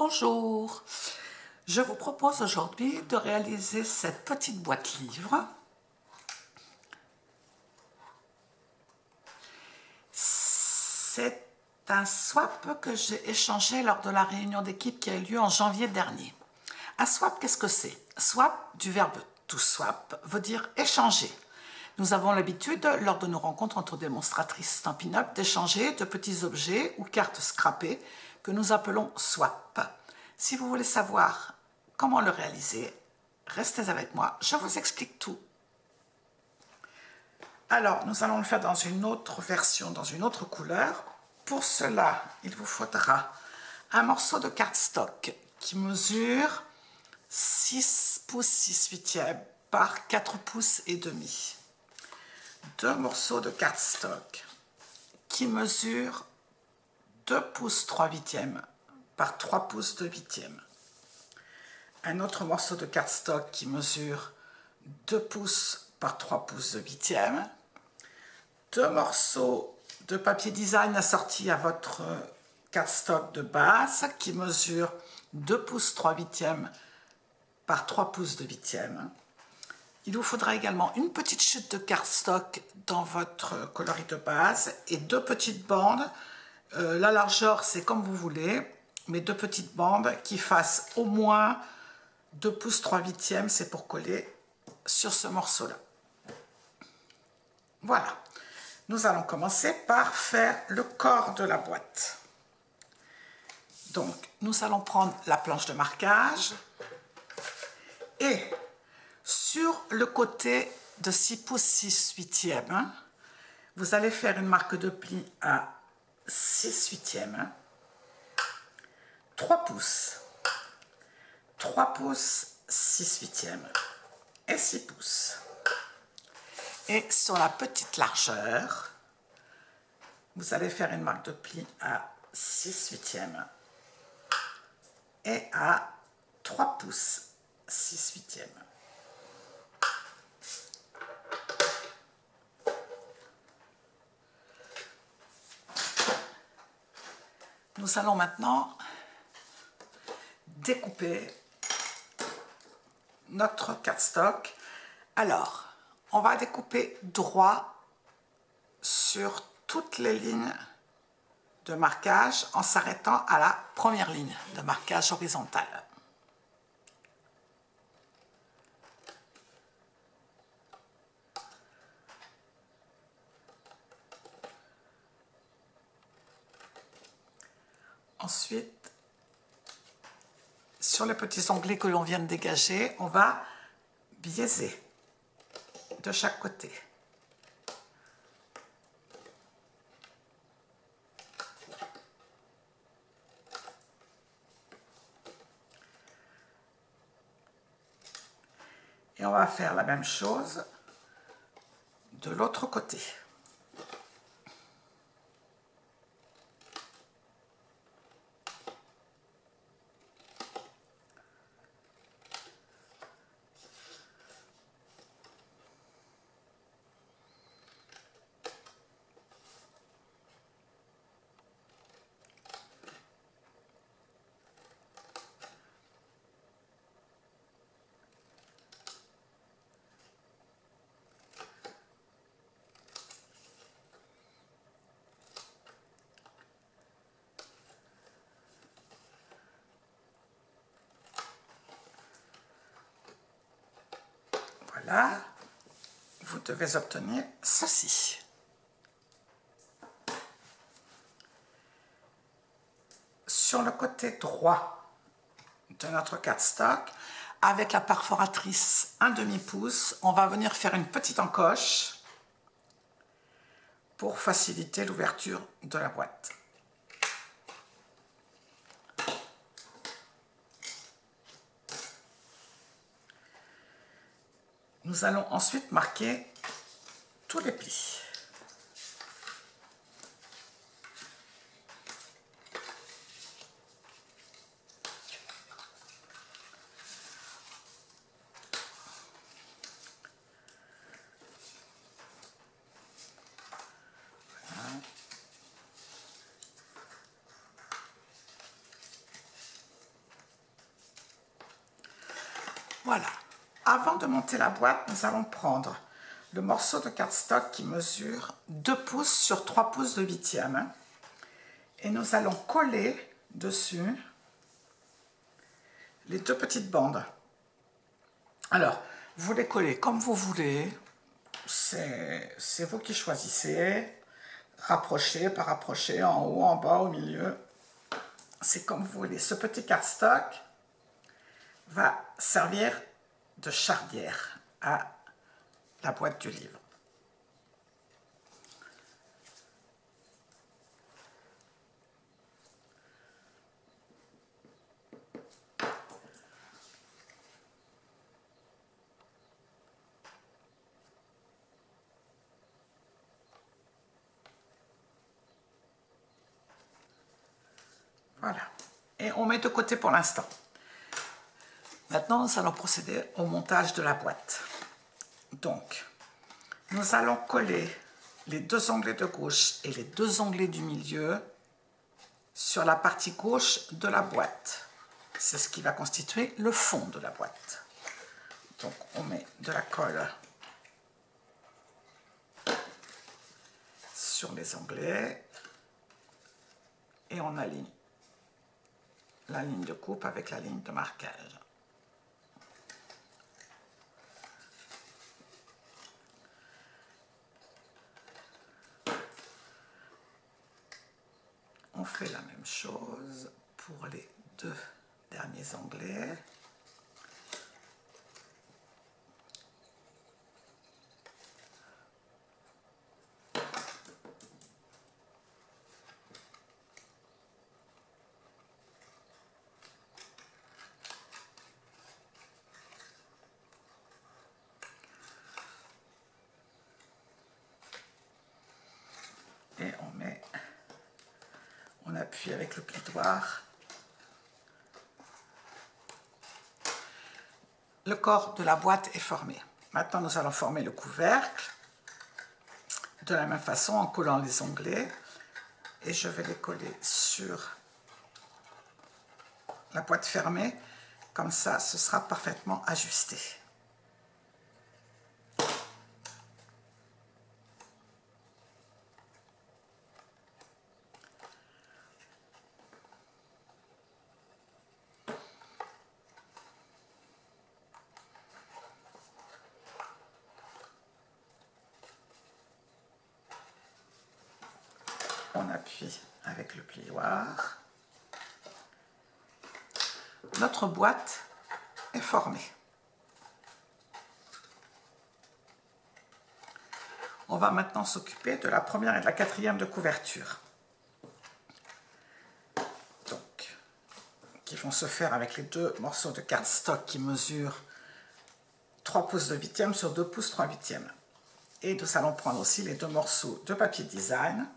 Bonjour, je vous propose aujourd'hui de réaliser cette petite boîte livre. C'est un swap que j'ai échangé lors de la réunion d'équipe qui a eu lieu en janvier dernier. Un swap, qu'est-ce que c'est? Swap, du verbe to swap, veut dire échanger. Nous avons l'habitude, lors de nos rencontres entre démonstratrices Stampin' Up, d'échanger de petits objets ou cartes scrappées que nous appelons swap. Si vous voulez savoir comment le réaliser, restez avec moi, je vous explique tout. Alors, nous allons le faire dans une autre version, dans une autre couleur. Pour cela, il vous faudra un morceau de cardstock qui mesure 6 pouces 6 huitièmes par 4 pouces et demi. Deux morceaux de cardstock qui mesurent 2 pouces 3 huitièmes par 3 pouces 2 huitièmes. Un autre morceau de cardstock qui mesure 2 pouces par 3 pouces 2 huitièmes. Deux morceaux de papier design assortis à votre cardstock de base qui mesure 2 pouces 3 huitièmes par 3 pouces 2 huitièmes. Il vous faudra également une petite chute de cardstock dans votre coloris de base et deux petites bandes. La largeur, c'est comme vous voulez, mais deux petites bandes qui fassent au moins 2 pouces 3 huitièmes, c'est pour coller sur ce morceau-là. Voilà. Nous allons commencer par faire le corps de la boîte. Donc, nous allons prendre la planche de marquage et sur le côté de 6 pouces 6 huitièmes, vous allez faire une marque de pli à 6 huitièmes, 3 pouces, 3 pouces 6 huitièmes et 6 pouces. Et sur la petite largeur, vous allez faire une marque de pli à 6 huitièmes et à 3 pouces 6 huitièmes. Nous allons maintenant découper notre cardstock. Alors, on va découper droit sur toutes les lignes de marquage en s'arrêtant à la première ligne de marquage horizontale. Ensuite, sur les petits onglets que l'on vient de dégager, on va biaiser de chaque côté. Et on va faire la même chose de l'autre côté. Voilà, vous devez obtenir ceci. Sur le côté droit de notre cardstock, avec la perforatrice 1/2 pouce, on va venir faire une petite encoche pour faciliter l'ouverture de la boîte. Nous allons ensuite marquer tous les plis. Voilà. Voilà. Avant de monter la boîte, nous allons prendre le morceau de cardstock qui mesure 2 pouces sur 3 pouces de 8e. Et nous allons coller dessus les 2 petites bandes. Alors, vous les collez comme vous voulez. C'est vous qui choisissez. Rapprocher, pas rapprocher, en haut, en bas, au milieu. C'est comme vous voulez. Ce petit cardstock va servir de charnière à la boîte du livre. Voilà. Et on met de côté pour l'instant. Maintenant, nous allons procéder au montage de la boîte. Donc, nous allons coller les 2 onglets de gauche et les 2 onglets du milieu sur la partie gauche de la boîte. C'est ce qui va constituer le fond de la boîte. Donc, on met de la colle sur les onglets et on aligne la ligne de coupe avec la ligne de marquage. On fait la même chose pour les 2 derniers onglets. Et on appuie avec le plioir. Le corps de la boîte est formé. Maintenant, nous allons former le couvercle de la même façon en collant les onglets. Et je vais les coller sur la boîte fermée. Comme ça, ce sera parfaitement ajusté. On appuie avec le plioir. Notre boîte est formée. On va maintenant s'occuper de la première et de la 4e de couverture. Donc, qui vont se faire avec les 2 morceaux de cardstock qui mesurent 3 pouces de 8e sur 2 pouces 3/8e. Et nous allons prendre aussi les 2 morceaux de papier design.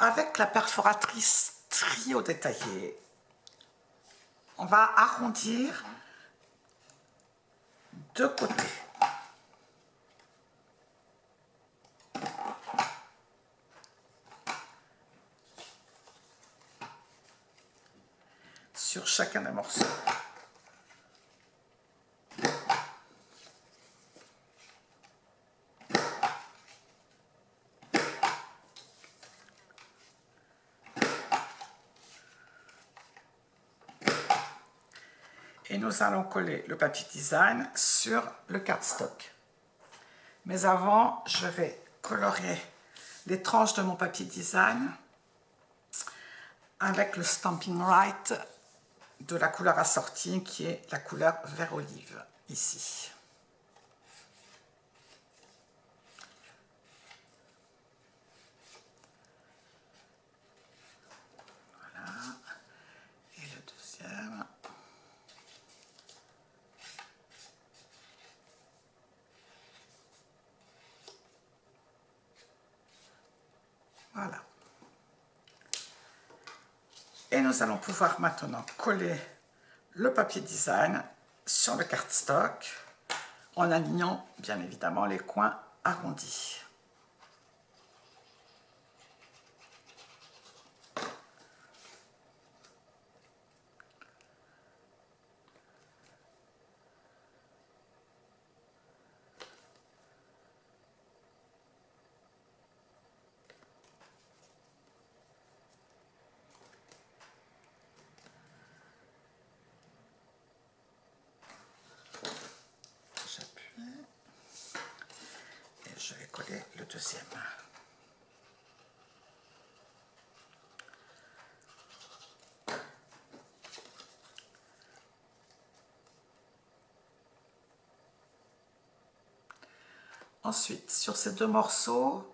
Avec la perforatrice trio détaillé, on va arrondir de côté. Sur chacun des morceaux. Et nous allons coller le papier design sur le cardstock. Mais avant, je vais colorer les tranches de mon papier design avec le Stampin' Right de la couleur assortie qui est la couleur vert olive, ici. Voilà. Et le deuxième. Voilà. Et nous allons pouvoir maintenant coller le papier design sur le cardstock en alignant bien évidemment les coins arrondis. coller le deuxième. Ensuite, sur ces deux morceaux,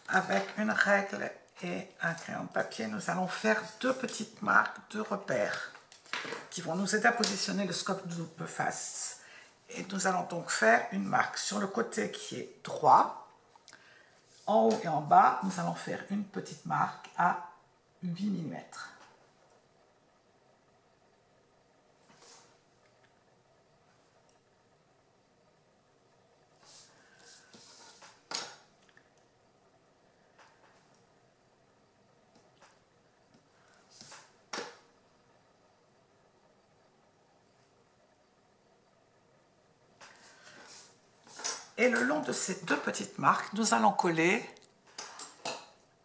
avec une règle et un crayon de papier, nous allons faire deux petites marques de repères qui vont nous aider à positionner le scope double face. Et nous allons donc faire une marque sur le côté qui est droit. En haut et en bas, nous allons faire une petite marque à 8 mm. Et le long de ces deux petites marques, nous allons coller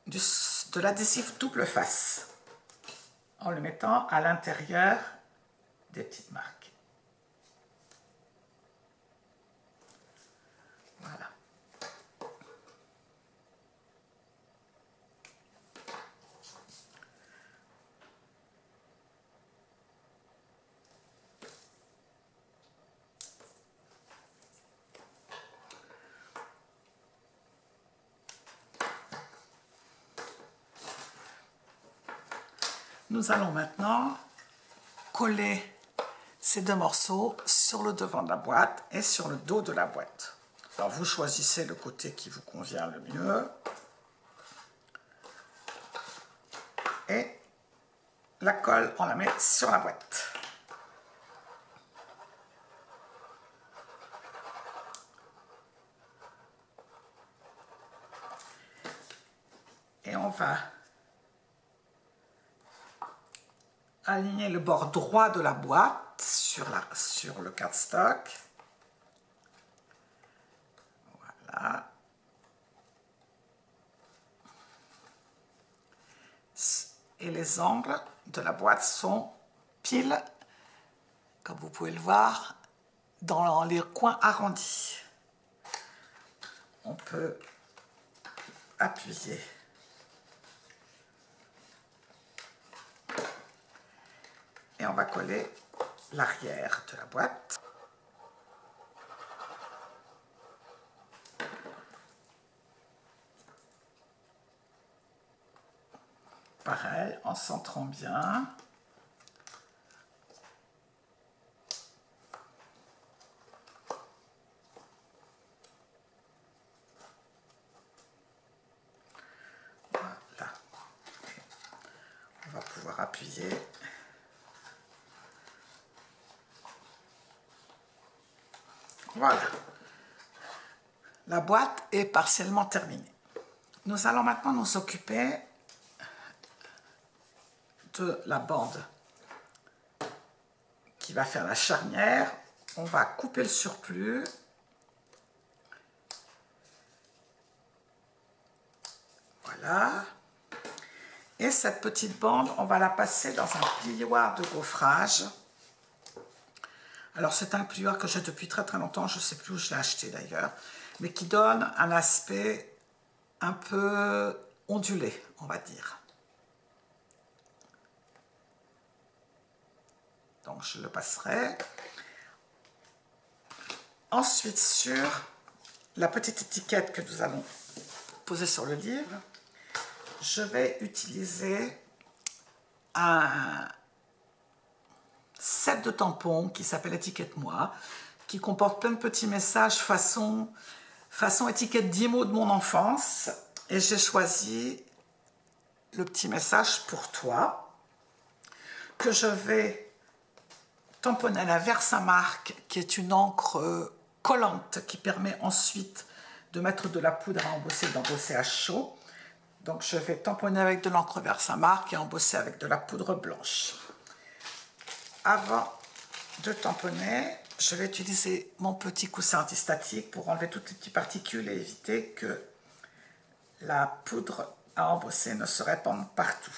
de l'adhésif double face en le mettant à l'intérieur des petites marques. Voilà. Nous allons maintenant coller ces deux morceaux sur le devant de la boîte et sur le dos de la boîte. Alors vous choisissez le côté qui vous convient le mieux. Et la colle, on la met sur la boîte. Et on va aligner le bord droit de la boîte sur le cardstock. Voilà. Et les angles de la boîte sont pile, comme vous pouvez le voir, dans les coins arrondis. On peut appuyer et on va coller l'arrière de la boîte. Pareil, en centrant bien. Voilà. On va pouvoir appuyer. Voilà. La boîte est partiellement terminée. Nous allons maintenant nous occuper de la bande qui va faire la charnière. On va couper le surplus. Voilà. Et cette petite bande, on va la passer dans un plioir de gaufrage. Alors c'est un plioir que j'ai depuis très longtemps, je ne sais plus où je l'ai acheté d'ailleurs, mais qui donne un aspect un peu ondulé, on va dire. Donc je le passerai. Ensuite, sur la petite étiquette que nous allons poser sur le livre, je vais utiliser un set de tampons qui s'appelle Étiquette-moi, qui comporte plein de petits messages façon étiquette 10 mots de mon enfance. Et j'ai choisi le petit message pour toi, que je vais tamponner à la Versamark, qui est une encre collante qui permet ensuite de mettre de la poudre à embosser, d'embosser à chaud. Donc je vais tamponner avec de l'encre Versamark et embosser avec de la poudre blanche. Avant de tamponner, je vais utiliser mon petit coussin antistatique pour enlever toutes les petites particules et éviter que la poudre à embosser ne se répande partout.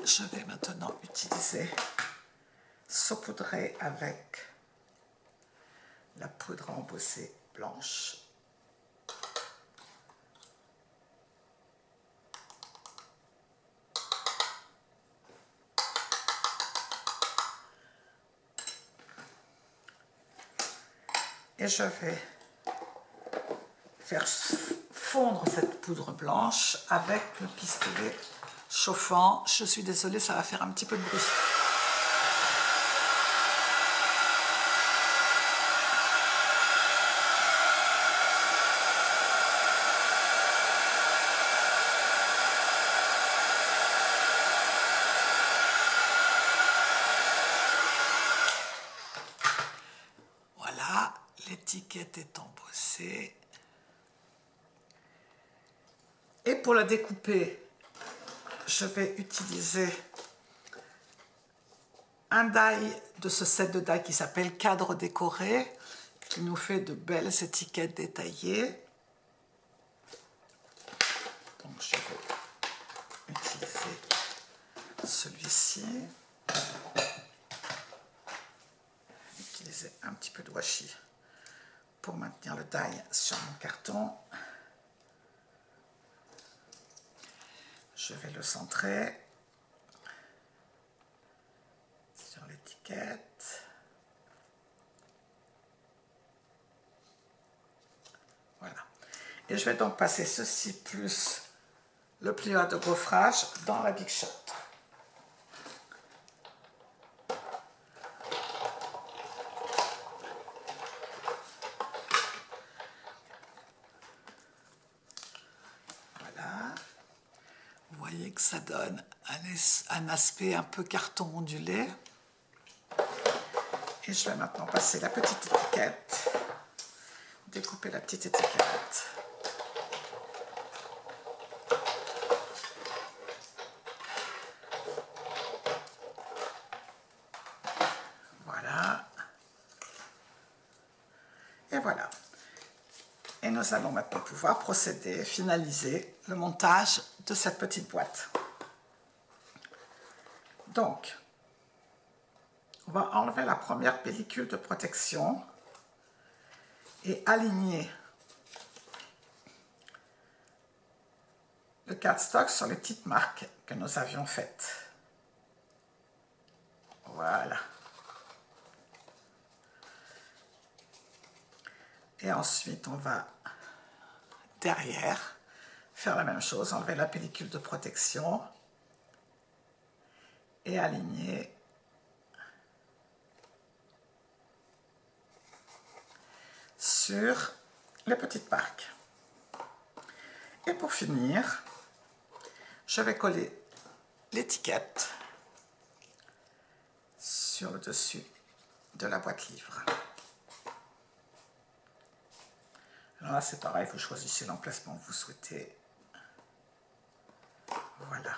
je vais maintenant utiliser, saupoudrer avec la poudre embossée blanche. Et je vais faire fondre cette poudre blanche avec le pistolet chauffant. Je suis désolée, ça va faire un petit peu de bruit. Voilà, l'étiquette est embossée. Et pour la découper, je vais utiliser un die de ce set de die qui s'appelle Cadre décoré, qui nous fait de belles étiquettes détaillées. Donc je vais utiliser celui-ci. Utiliser un petit peu de washi pour maintenir le die sur mon carton. Je vais le centrer sur l'étiquette. Voilà. Et je vais donc passer ceci plus le pliant de gaufrage dans la Big Shot. Vous voyez que ça donne un aspect un peu carton ondulé. Et je vais maintenant passer la petite étiquette, découper la petite étiquette. Voilà. Et voilà. Et nous allons maintenant pouvoir procéder, finaliser le montage de cette petite boîte. Donc, on va enlever la première pellicule de protection et aligner le cardstock sur les petites marques que nous avions faites. Voilà. Et ensuite, on va derrière faire la même chose, enlever la pellicule de protection et aligner sur les petites marques. Et pour finir, je vais coller l'étiquette sur le dessus de la boîte livre. Alors là, c'est pareil, vous choisissez l'emplacement que vous souhaitez. Voilà.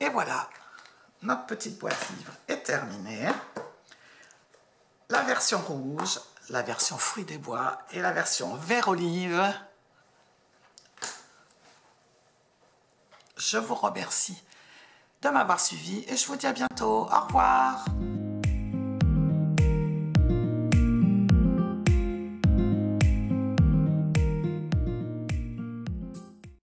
Et voilà, notre petite boîte livre est terminée. La version rouge, la version fruits des bois et la version vert olive. Je vous remercie de m'avoir suivi et je vous dis à bientôt. Au revoir.